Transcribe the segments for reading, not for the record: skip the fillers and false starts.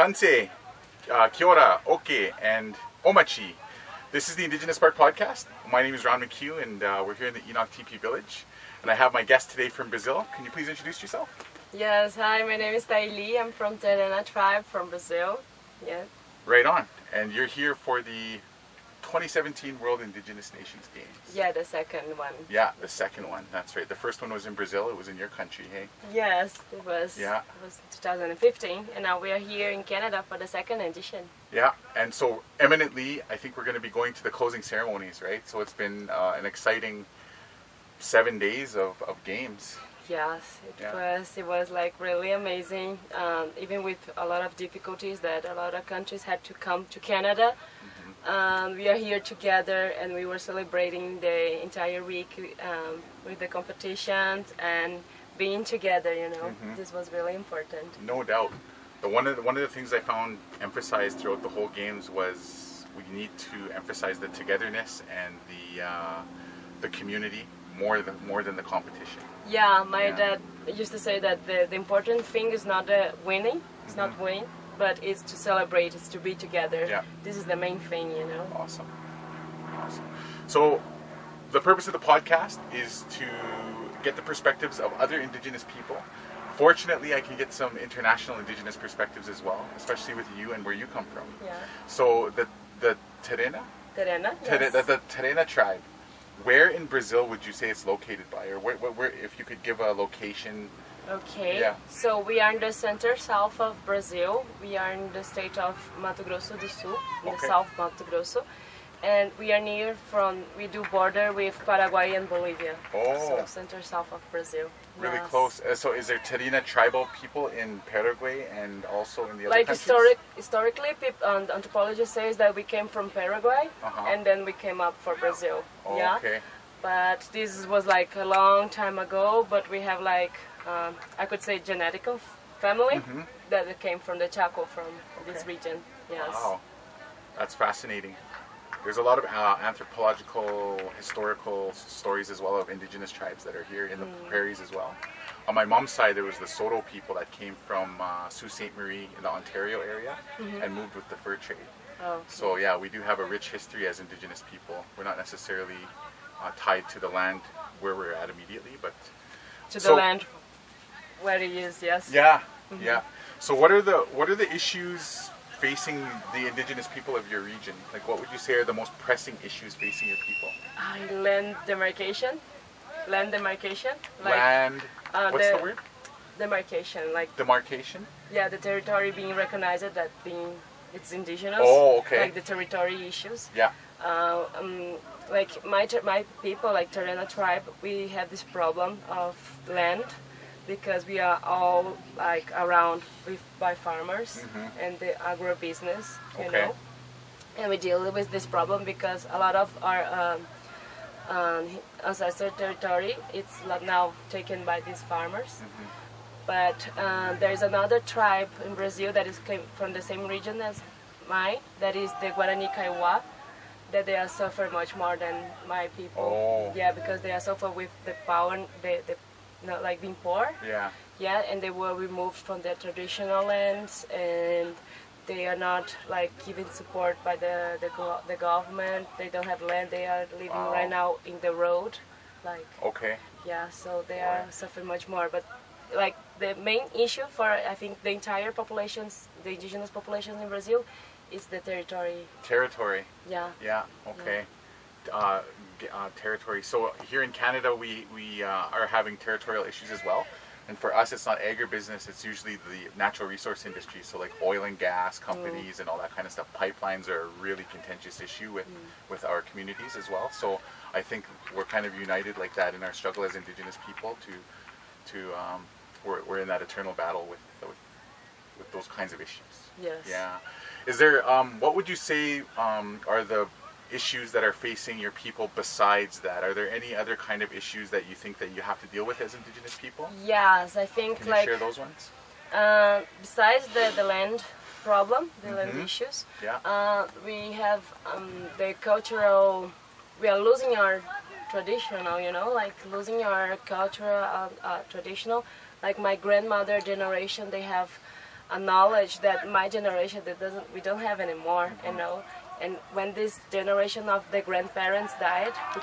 Tansei, Kia ora, Oke, and Omachi. This is the Indigenous Spark Podcast. My name is Ron McHugh, and we're here in the Enoch TP Village. And I have my guest today from Brazil. Can you please introduce yourself? Yes, hi, my name is Taily. I'm from Terena tribe from Brazil. Yeah. Right on. And you're here for the 2017 World Indigenous Nations Games. Yeah, the second one. Yeah, the second one. That's right. The first one was in Brazil. It was in your country, hey? Yes, it was. Yeah. It was 2015, and now we are here in Canada for the second edition. Yeah, and so eminently, I think we're going to be going to the closing ceremonies, right? So it's been an exciting 7 days of games. Yes, it was like really amazing, even with a lot of difficulties that a lot of countries had to come to Canada. We are here together, and we were celebrating the entire week with the competitions and being together, you know. This was really important. No doubt. One of the things I found emphasized throughout the whole games was we need to emphasize the togetherness and the community more than the competition. Yeah, my dad used to say that the important thing is not winning, it's not winning, but it's to celebrate, it's to be together. Yeah. This is the main thing, you know. Awesome. So the purpose of the podcast is to get the perspectives of other Indigenous people. Fortunately, I can get some international Indigenous perspectives as well, especially with you and where you come from. Yeah. So the Terena? Terena, yes. The Terena tribe. Where in Brazil would you say it's located by, or where if you could give a location? Okay. Yeah. So we are in the center south of Brazil. We are in the state of Mato Grosso do Sul, in the south Mato Grosso, and we are we do border with Paraguay and Bolivia. Oh. So center south of Brazil. Really Yes. close. So is there Terena tribal people in Paraguay and also in the other countries? Historically, anthropologists say that we came from Paraguay and then we came up for Brazil. Oh, yeah. okay. But this was like a long time ago. But we have like I could say genetic family that came from the Chaco, from this region. Yes. Wow, that's fascinating. There's a lot of anthropological, historical stories as well of Indigenous tribes that are here in the prairies as well. On my mom's side, there was the Soto people that came from Sault Ste. Marie in the Ontario area and moved with the fur trade. Oh. So yeah, we do have a rich history as Indigenous people. We're not necessarily tied to the land where we're at immediately, but to the land where it is. Yes. Yeah, yeah. So what are the issues facing the Indigenous people of your region? Like, what would you say are the most pressing issues facing your people? Land demarcation. Land demarcation. Like, land. What's the word? Demarcation. Like demarcation. Yeah, the territory being recognized that it's indigenous. Oh, okay. Like the territory issues. Yeah. Like my people, like Terena tribe, we have this problem of land because we are all like around by farmers and the agribusiness, you know. And we deal with this problem because a lot of our ancestral territory it's now taken by these farmers. But there is another tribe in Brazil that came from the same region as mine, that is the Guarani Kaiowá, that they are suffer much more than my people. Oh. Yeah, because they are suffer with the power, not like being poor. Yeah. Yeah, and they were removed from their traditional lands, and they are not like given support by the government. They don't have land. They are living right now in the road, like. Okay. Yeah, so they are suffering much more. But like the main issue for I think the entire populations, the indigenous populations in Brazil, is the territory. Territory. Yeah. Yeah. Okay. Territory. So here in Canada, we are having territorial issues as well. And for us, it's not agribusiness. It's usually the natural resource industry. So like oil and gas companies and all that kind of stuff. Pipelines are a really contentious issue with our communities as well. So I think we're kind of united like that in our struggle as Indigenous people we're in that eternal battle with those kinds of issues. Yes. Yeah. Is there what would you say are the issues that are facing your people besides that? Are there any other kind of issues that you think that you have to deal with as Indigenous people? Yes, I think Can you share those ones? Besides the land problem, the land issues, we have the cultural. We are losing our traditional, you know, like losing our cultural traditional. Like my grandmother generation, they have a knowledge that my generation we don't have anymore, you know. And when this generation of the grandparents died, we're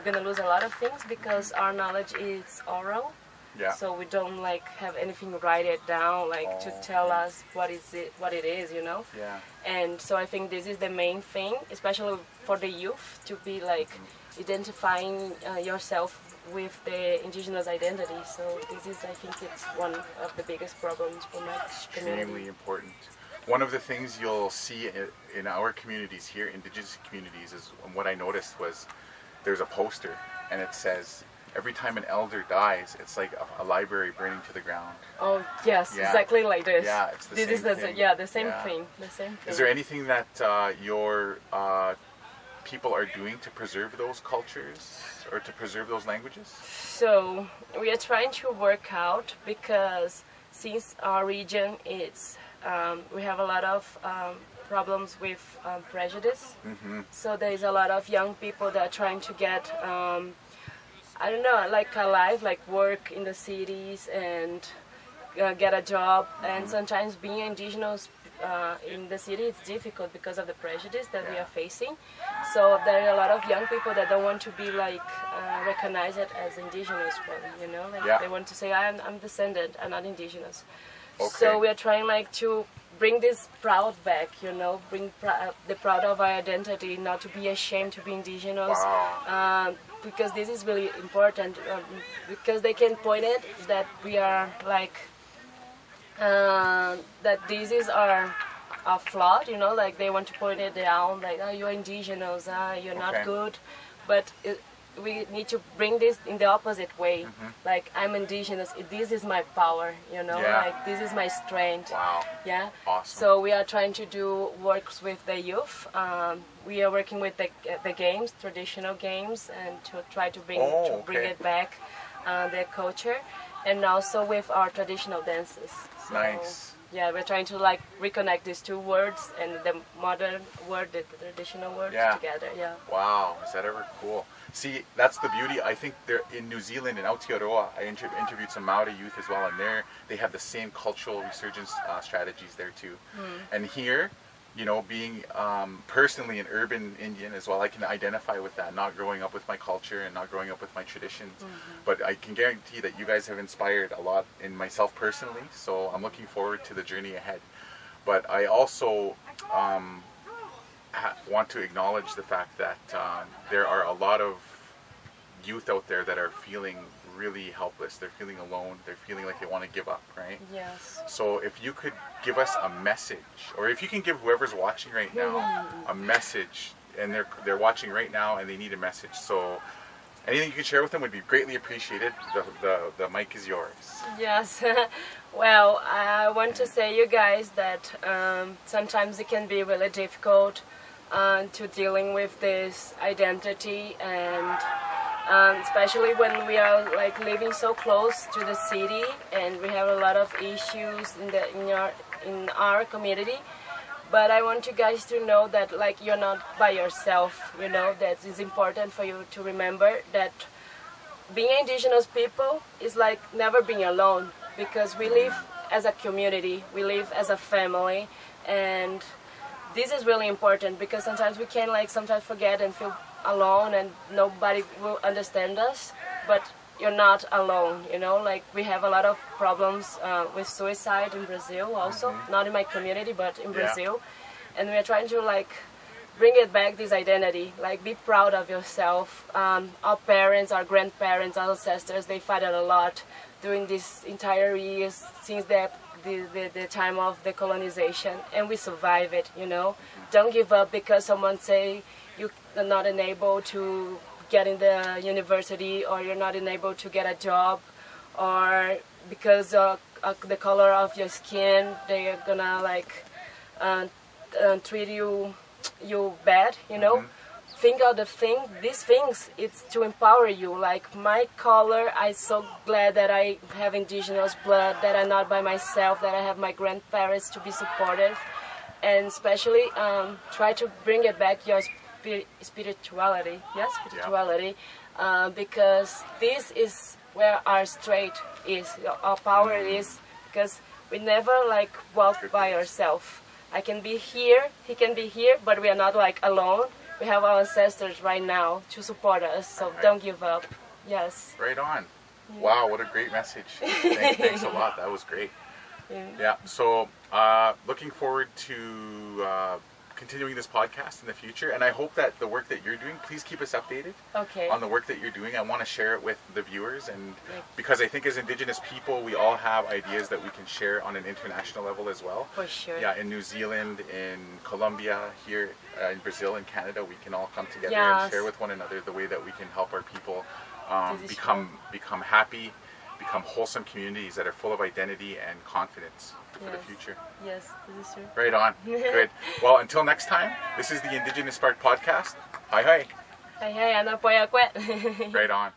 gonna lose a lot of things because our knowledge is oral. Yeah. So we don't like have anything write it down, like to tell us what it is, you know. Yeah. And so I think this is the main thing, especially for the youth, to be like identifying yourself with the indigenous identity. So this is, I think, it's one of the biggest problems for my community. Extremely important. One of the things you'll see in our communities here, indigenous communities, is what I noticed was there's a poster and it says, every time an elder dies, it's like a library burning to the ground. Oh yes, exactly like this. Yeah, it's the same thing. The same thing. The same thing. Is there anything that your people are doing to preserve those cultures or to preserve those languages? So we are trying to work out, because since our region is we have a lot of problems with prejudice. So there is a lot of young people that are trying to get I don't know, like a life, like work in the cities and get a job. And sometimes being indigenous in the city, it's difficult because of the prejudice that we are facing. So there are a lot of young people that don't want to be like recognized as indigenous one, you know? Like they want to say, I'm descendant, I'm not indigenous. Okay. So we are trying like to bring this proud back, you know, bring the proud of our identity, not to be ashamed to be indigenous. Wow. Because this is really important, because they can point it that we are like, that this is our flawed, you know, like they want to point it down, like, oh, you're indigenous, you're not good, but we need to bring this in the opposite way. Like, I'm indigenous, this is my power, you know, like this is my strength. Wow. Yeah. Awesome. So we are trying to do works with the youth. We are working with the games, traditional games, and to try to bring it back, their culture, and also with our traditional dances. So, nice. Yeah, we're trying to like reconnect these two words and the modern word, the traditional word together. Yeah. Wow, is that ever cool? See, that's the beauty. I think they're in New Zealand, in Aotearoa, I interviewed some Maori youth as well, and they have the same cultural resurgence strategies there too. And here, you know, being personally an urban Indian as well, I can identify with that, not growing up with my culture and not growing up with my traditions. But I can guarantee that you guys have inspired a lot in myself personally, so I'm looking forward to the journey ahead. But I also want to acknowledge the fact that there are a lot of youth out there that are feeling really helpless. They're feeling alone. They're feeling like they want to give up, right? Yes. So if you could give us a message, or if you can give whoever's watching right now a message, and they're watching right now and they need a message. So anything you can share with them would be greatly appreciated. The mic is yours. Yes. Well, I want to say, you guys, that sometimes it can be really difficult to dealing with this identity, and especially when we are like living so close to the city, and we have a lot of issues in our community. But I want you guys to know that like you're not by yourself, you know, that it's important for you to remember that being indigenous people is like never being alone, because we live as a community, we live as a family, and this is really important, because sometimes we can like sometimes forget and feel alone and nobody will understand us, but you're not alone, you know, like we have a lot of problems with suicide in Brazil also, not in my community, but in Brazil, and we're trying to like bring it back, this identity, like be proud of yourself. Our parents, our grandparents, our ancestors, they fought a lot during this entire years since the time of the colonization, and we survive it, you know. Don't give up because someone say you're not enabled to get in the university, or you're not enabled to get a job, or because of the color of your skin, they're gonna like treat you bad, you know. Think of these things, it's to empower you. Like my color, I'm so glad that I have indigenous blood, that I'm not by myself, that I have my grandparents to be supportive, and especially try to bring it back, your spirituality, because this is where our strength is, our power is, because we never like walk by ourselves. I can be here, he can be here, but we are not like alone. We have our ancestors right now to support us, so don't give up. Yes. Right on. Wow, what a great message. Thanks a lot. That was great. Yeah, so looking forward to continuing this podcast in the future, and I hope that the work that you're doing, please keep us updated on the work that you're doing. I want to share it with the viewers, and because I think as Indigenous people, we all have ideas that we can share on an international level as well. For sure. Yeah, in New Zealand, in Colombia, here in Brazil, in Canada, we can all come together and share with one another the way that we can help our people become happy, become wholesome communities that are full of identity and confidence for the future. Yes, this is true. Right on. Good. Well, until next time, this is the Indigenous Spark Podcast. Hi, hi. Hi, hi, ano po ya kwet. Right on.